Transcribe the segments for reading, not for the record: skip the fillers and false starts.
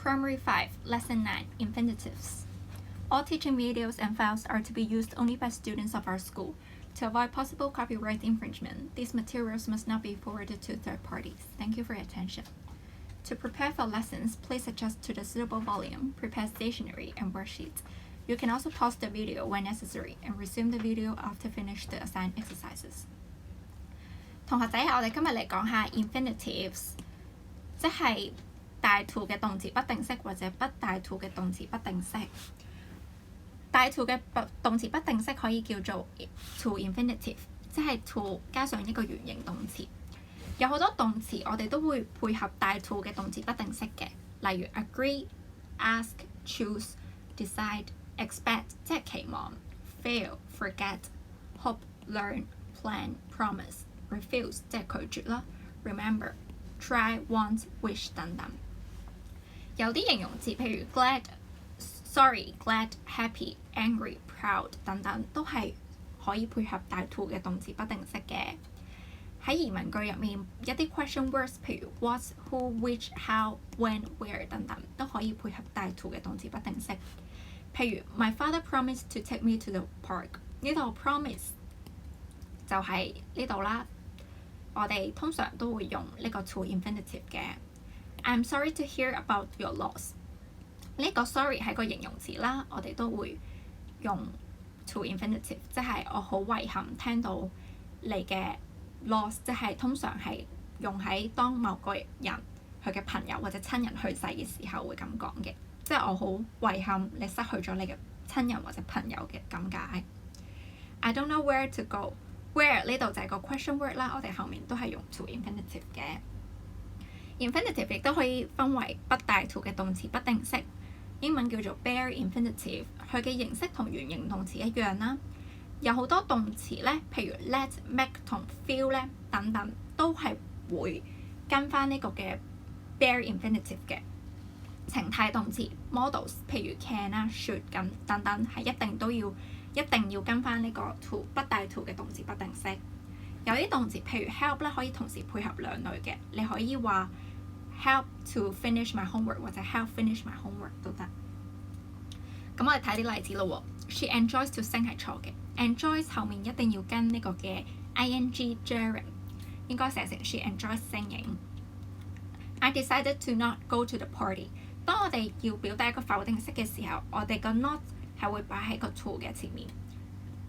Primary 5, Lesson 9, Infinitives. All teaching videos and files are to be used only by students of our school. To avoid possible copyright infringement, these materials must not be forwarded to third parties. Thank you for your attention. To prepare for lessons, please adjust to the suitable volume, prepare stationery and worksheets. You can also pause the video when necessary and resume the video after finish the assigned exercises. 同學仔，我哋今日嚟講下 infinitives， 即係帶 to 嘅動詞不定式或者不帶 to 嘅動詞不定式。帶 to 嘅動詞不定式可以叫做 to infinitive， 即係 to 加上一個原形動詞。有好多動詞我哋都會配合帶 to 嘅動詞不定式嘅，例如 agree、ask、choose、decide、expect 即係期望 ，fail、forget、hope、learn、plan、promise。refuse 即係拒絕啦 ，remember、try、want、wish 等等。有啲形容詞譬如 glad、sorry、glad、happy、angry、proud 等等，都係可以配合帶 to 嘅動詞不定式嘅。喺疑問句入面，一啲 question words 譬如 what、who、which、how、when、where 等等，都可以配合帶 to 嘅動詞不定式。譬如 My father promised to take me to the park， 呢度 promise 就係呢度啦。我哋通常都會用呢個 to infinitive 嘅。I'm sorry to hear about your loss。呢個 sorry 係個形容詞啦，我哋都會用 to infinitive， 即係我好遺憾聽到你嘅 loss， 即係通常係用喺當某個人佢嘅朋友或者親人去世嘅時候會咁講嘅，即係我好遺憾你失去咗你嘅親人或者朋友嘅咁解。I don't know where to go。Where 呢度就係個 question word 啦，我哋後面都係用 to infinitive 嘅。infinitive 亦都可以分為不帶 to 嘅動詞不定式，英文叫做 bare infinitive， 佢嘅形式同原形動詞一樣啦。有好多動詞咧，譬如 let、make 同 feel 咧等等，都係會跟翻呢個嘅 bare infinitive 嘅。情態動詞 models， 譬如 can 啦、should 咁等等，係一定要跟翻呢個 to 不帶 to 嘅動詞不定式。有啲動詞譬如 help 咧，可以同時配合兩類嘅，你可以話 help to finish my homework 或者 help finish my homework 都得。咁我哋睇啲例子咯喎。She enjoys to sing 係錯嘅 ，enjoys 後面一定要跟呢個嘅 ing gerund， 應該寫成 She enjoys singing。I decided to not go to the party。當我哋要表達一個否定式嘅時候，我哋個 not 係會擺喺個 to 嘅前面，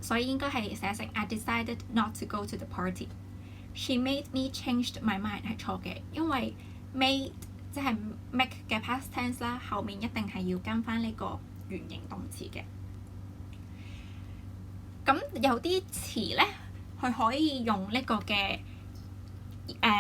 所以應該係寫成 I decided not to go to the party。She made me changed my mind 係錯嘅，因為 made 即係 make 嘅 past tense 啦，後面一定係要跟翻呢個原形動詞嘅。咁有啲詞咧，佢可以用呢個嘅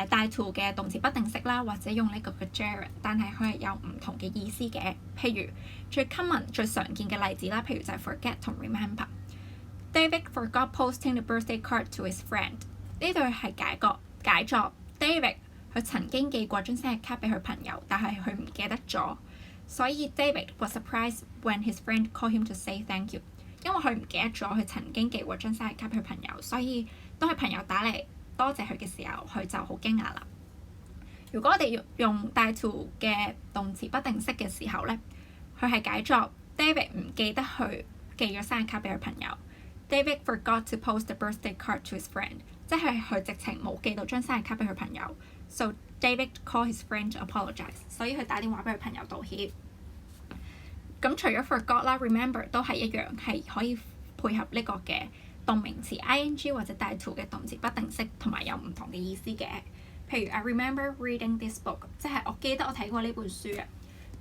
帶 to 嘅動詞不定式啦，或者用呢個嘅 gerund， 但係佢係有唔同嘅意思嘅。譬如最 common 最常見嘅例子啦，譬如就係 forget 同 remember。David forgot posting the birthday card to his friend。呢度係解作 David 佢曾經寄過張生日卡俾佢朋友，但係佢唔記得咗，所以 David was surprised when his friend called him to say thank you。因為佢唔記得咗佢曾經寄過張生日卡俾佢朋友，所以當佢朋友打嚟多謝佢嘅時候，佢就好驚訝啦。如果我哋用帶 to 嘅動詞不定式嘅時候咧，佢係解作 David 唔記得去寄咗生日卡俾佢朋友。David forgot to post the birthday card to his friend， 即係佢直情冇寄到張生日卡俾佢朋友。So David called his friend to apologize， 所以佢打電話俾佢朋友道歉。咁除咗 forgot 啦 ，remember 都係一樣，係可以配合呢個嘅動名詞 ing 或者帶 to 嘅動詞不定式，同埋有唔同嘅意思嘅。譬如 I remember reading this book， 即係我記得我睇過呢本書啊。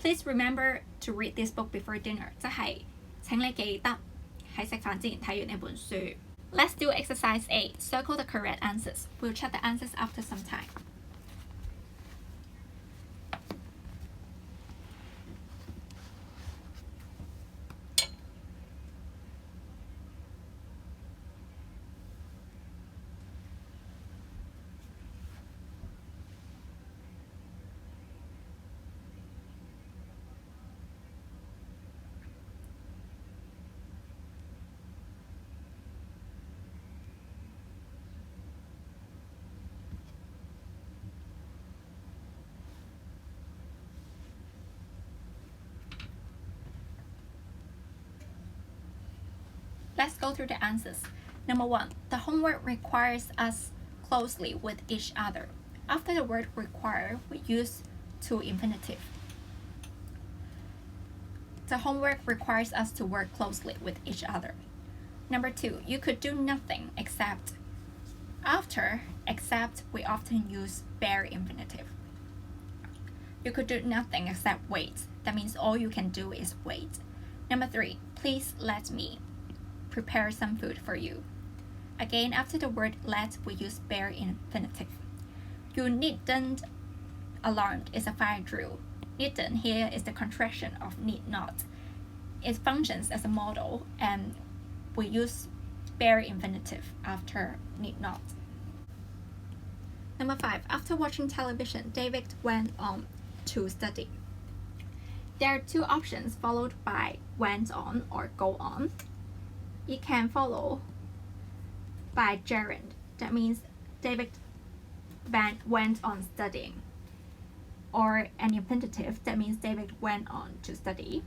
Please remember to read this book before dinner， 即係請你記得喺食飯之前睇完呢本書。Let's do exercise A. Circle the correct answers. We'll check the answers after some time. Let's go through the answers. Number 1, the homework requires us closely with each other. After the word require, we use to infinitive. The homework requires us to work closely with each other. Number 2, you could do nothing except. After except, we often use bare infinitive. You could do nothing except wait. That means all you can do is wait. Number 3, please let me prepare some food for you. Again, after the word let, we use bare infinitive. You needn't alarmed is a fire drill. Needn't here is the contraction of need not. It functions as a modal, and we use bare infinitive after need not. Number 5, after watching television, David went on to study. There are 2 options followed by went on or go on. It can follow by gerund. That means David went on studying. Or an infinitive. That means David went on to study.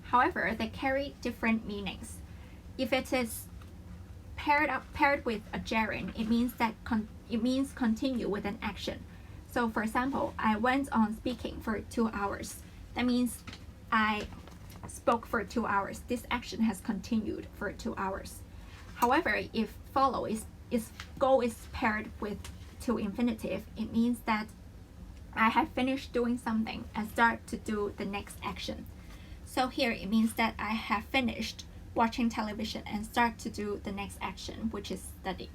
However, they carry different meanings. If it is paired with a gerund, it means continue with an action. So for example, I went on speaking for 2 hours. That means I spoke for 2 hours. This action has continued for 2 hours. However, if go is paired with to infinitive, it means that I have finished doing something and start to do the next action. So here it means that I have finished watching television and start to do the next action, which is study.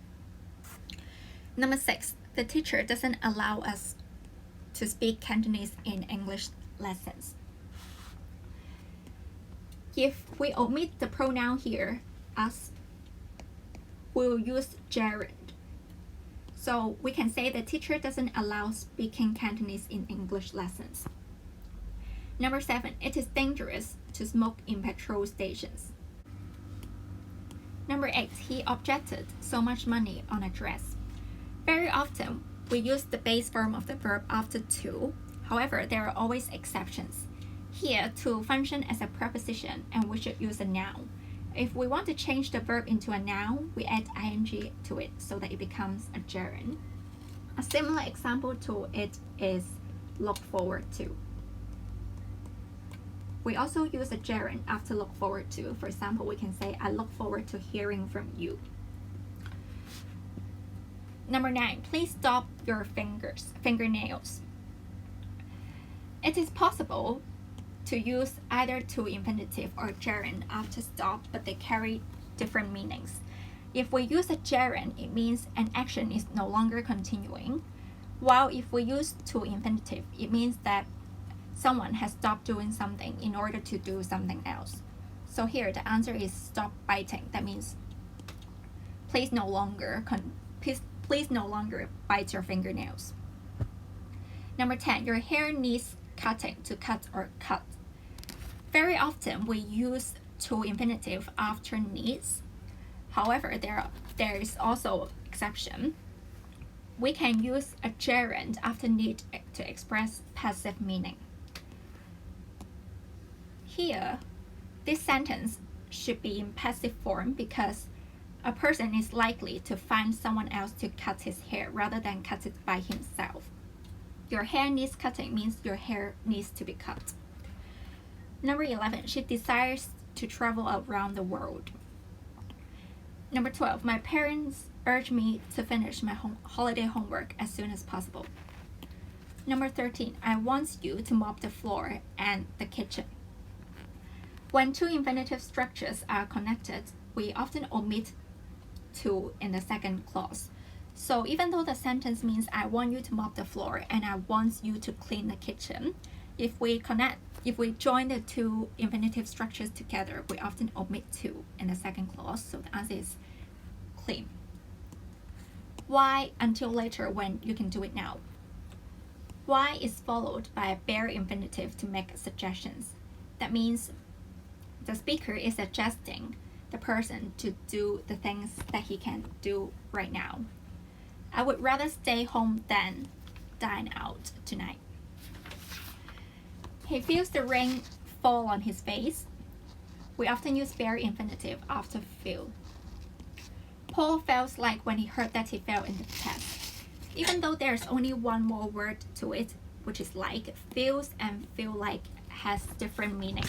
Number 6, the teacher doesn't allow us to speak Cantonese in English lessons. If we omit the pronoun here, us, we'll use gerund. So we can say the teacher doesn't allow speaking Cantonese in English lessons. Number 7, it is dangerous to smoke in petrol stations. Number 8, he objected so much money on a dress. Very often, we use the base form of the verb after to. However, there are always exceptions. Here, to function as a preposition, and we should use a noun. If we want to change the verb into a noun, we add ing to it so that it becomes a gerund. A similar example to it is look forward to. We also use a gerund after look forward to. For example, we can say, I look forward to hearing from you. Number 9, please stop your fingernails. It is possible to use either to infinitive or gerund after stop, but they carry different meanings. If we use a gerund, it means an action is no longer continuing, while if we use to infinitive, it means that someone has stopped doing something in order to do something else. So here the answer is stop biting. That means please no longer bite your fingernails. Number 10, your hair needs cutting, to cut or cut. Very often we use to infinitive after needs. However, there is also exception. We can use a gerund after need to express passive meaning. Here, this sentence should be in passive form because a person is likely to find someone else to cut his hair rather than cut it by himself. Your hair needs cutting means your hair needs to be cut. Number 11, she desires to travel around the world. Number 12, my parents urge me to finish my holiday homework as soon as possible. Number 13, I want you to mop the floor and the kitchen. When 2 infinitive structures are connected, we often omit to in the second clause. So even though the sentence means I want you to mop the floor and I want you to clean the kitchen, if we join the 2 infinitive structures together, we often omit to in the second clause, so the answer is clean. Why until later when you can do it now? Why is followed by a bare infinitive to make suggestions. That means the speaker is suggesting the person to do the things that he can do right now. I would rather stay home than dine out tonight. He feels the rain fall on his face. We often use bare infinitive after feel. Paul felt like when he heard that he failed in the test. Even though there's only one more word to it, which is like, feels and feel like has different meaning.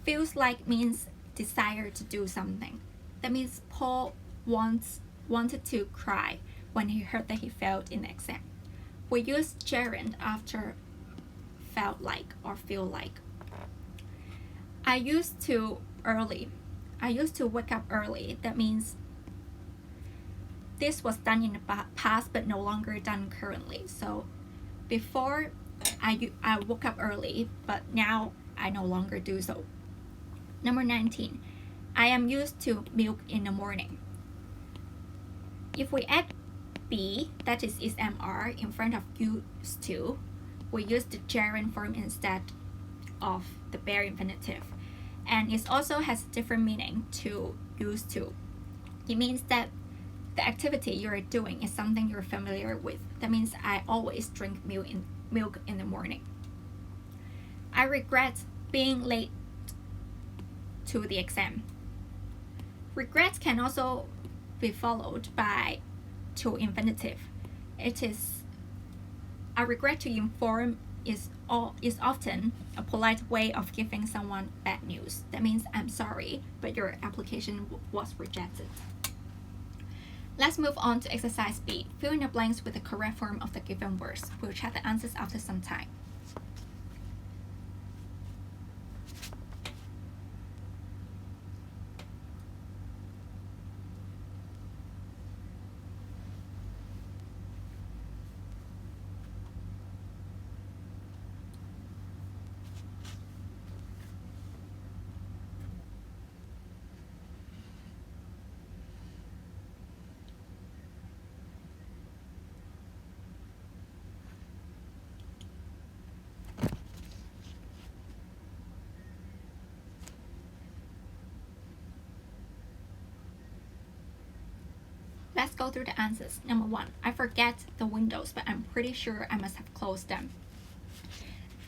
Feels like means desire to do something. That means Paul wanted to cry when he heard that he failed in the exam. We use gerund after felt like or feel like. I used to wake up early. That means this was done in the past but no longer done currently. So before I woke up early, but now I no longer do so. Number 19, I am used to milk in the morning. If we add be, that is mr, in front of used to, we use the gerund form instead of the bare infinitive. And it also has a different meaning to used to. It means that the activity you're doing is something you're familiar with. That means I always drink milk in the morning. I regret being late to the exam. Regret can also be followed by to infinitive. It is I regret to inform is often a polite way of giving someone bad news. That means I'm sorry, but your application was rejected. Let's move on to exercise B. Fill in the blanks with the correct form of the given words. We'll check the answers after some time. Let's go through the answers. Number 1, I forget the windows, but I'm pretty sure I must have closed them.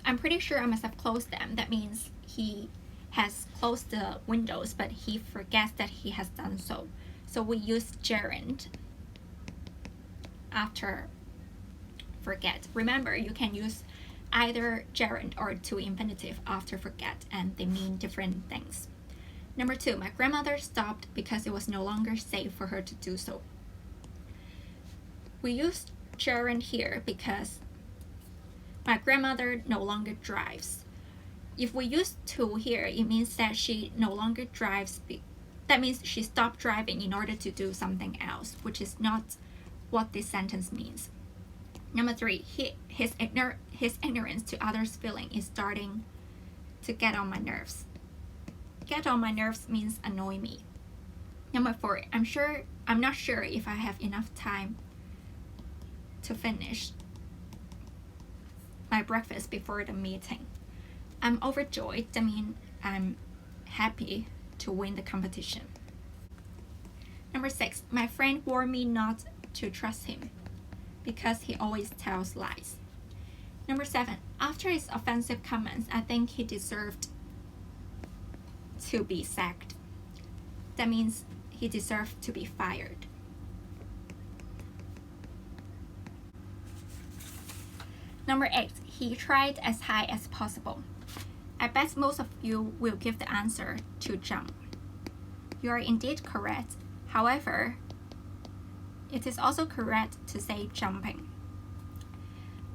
I'm pretty sure I must have closed them. That means he has closed the windows, but he forgets that he has done so. So we use gerund after forget. Remember, you can use either gerund or to infinitive after forget, and they mean different things. Number 2, my grandmother stopped because it was no longer safe for her to do so. We use gerund here because my grandmother no longer drives. If we use to here, it means that she no longer drives. That means she stopped driving in order to do something else, which is not what this sentence means. Number 3, his ignorance to others' feeling is starting to get on my nerves. Get on my nerves means annoy me. Number 4, I'm not sure if I have enough time to finish my breakfast before the meeting. I'm overjoyed. That means I'm happy to win the competition. Number 6, my friend warned me not to trust him because he always tells lies. Number 7, after his offensive comments, I think he deserved to be sacked. That means he deserved to be fired. Number 8, he tried as high as possible. I bet most of you will give the answer to jump. You are indeed correct. However, it is also correct to say jumping,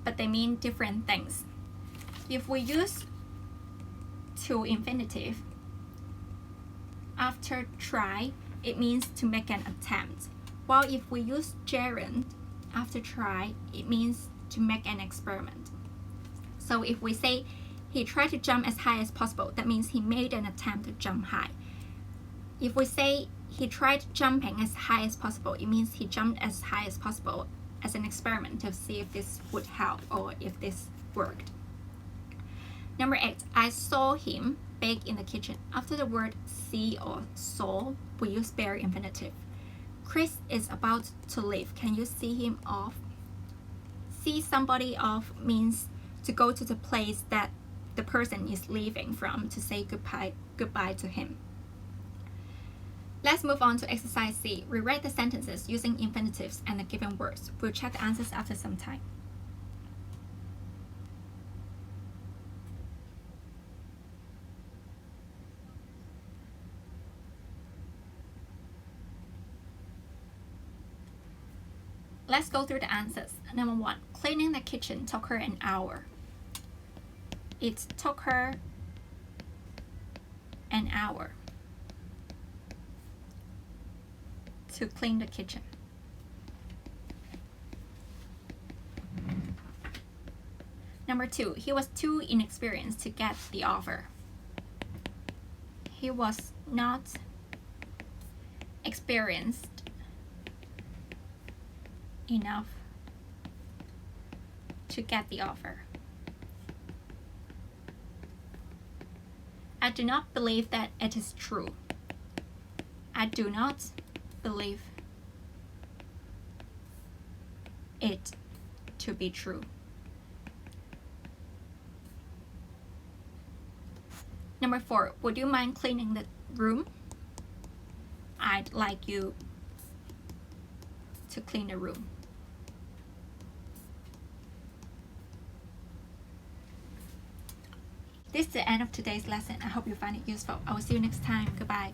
but they mean different things. If we use to infinitive after try, it means to make an attempt, while if we use gerund after try, it means to make an experiment. So if we say he tried to jump as high as possible, that means he made an attempt to jump high. If we say he tried jumping as high as possible, it means he jumped as high as possible as an experiment to see if this would help or if this worked. Number 8, I saw him bake in the kitchen. After the word see or saw, we use bare infinitive. Chris is about to leave. Can you see him off? See somebody off means to go to the place that the person is leaving from to say goodbye goodbye to him. Let's move on to exercise C. Rewrite the sentences using infinitives and the given words. We'll check the answers after some time. Let's go through the answers. Number 1, cleaning the kitchen took her an hour. It took her an hour to clean the kitchen. Number 2, he was too inexperienced to get the offer. He was not experienced enough to get the offer. I do not believe that it is true. I do not believe it to be true. Number 4, would you mind cleaning the room? I'd like you to clean the room. This is the end of today's lesson. I hope you find it useful. I will see you next time. Goodbye.